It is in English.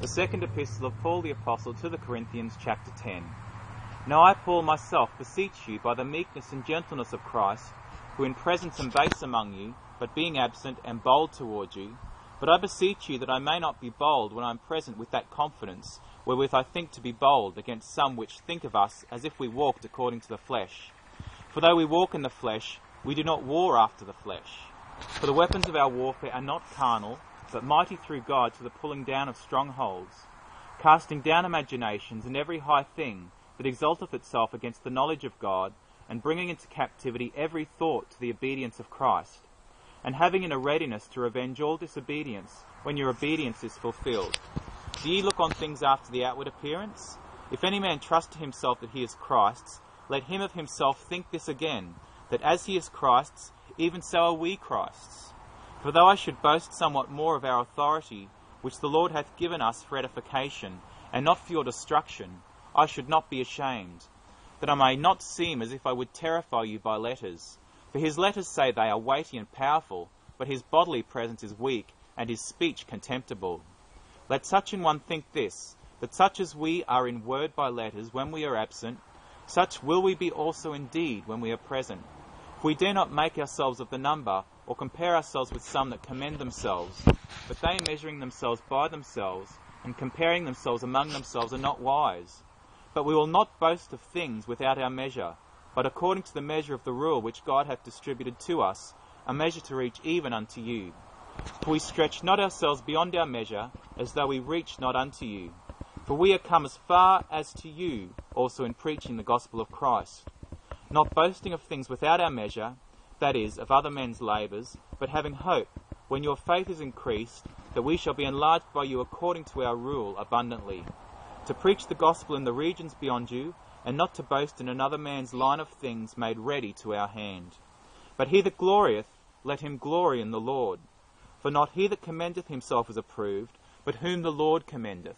The second epistle of Paul the Apostle to the Corinthians, chapter 10. Now I, Paul, myself beseech you by the meekness and gentleness of Christ, who in presence am base among you, but being absent am bold toward you. But I beseech you that I may not be bold when I am present with that confidence, wherewith I think to be bold against some which think of us as if we walked according to the flesh. For though we walk in the flesh, we do not war after the flesh. For the weapons of our warfare are not carnal, but mighty through God to the pulling down of strongholds, casting down imaginations and every high thing that exalteth itself against the knowledge of God, and bringing into captivity every thought to the obedience of Christ, and having in a readiness to revenge all disobedience when your obedience is fulfilled. Do ye look on things after the outward appearance? If any man trust to himself that he is Christ's, let him of himself think this again, that as he is Christ's, even so are we Christ's. For though I should boast somewhat more of our authority, which the Lord hath given us for edification, and not for your destruction, I should not be ashamed, that I may not seem as if I would terrify you by letters. For his letters say they are weighty and powerful, but his bodily presence is weak, and his speech contemptible. Let such an one think this, that such as we are in word by letters when we are absent, such will we be also indeed when we are present. For we dare not make ourselves of the number, or compare ourselves with some that commend themselves, but they measuring themselves by themselves, and comparing themselves among themselves are not wise. But we will not boast of things without our measure, but according to the measure of the rule which God hath distributed to us, a measure to reach even unto you. For we stretch not ourselves beyond our measure, as though we reached not unto you. For we are come as far as to you, also in preaching the gospel of Christ, not boasting of things without our measure, that is, of other men's labours, but having hope, when your faith is increased, that we shall be enlarged by you according to our rule abundantly, to preach the gospel in the regions beyond you, and not to boast in another man's line of things made ready to our hand. But he that glorieth, let him glory in the Lord. For not he that commendeth himself is approved, but whom the Lord commendeth.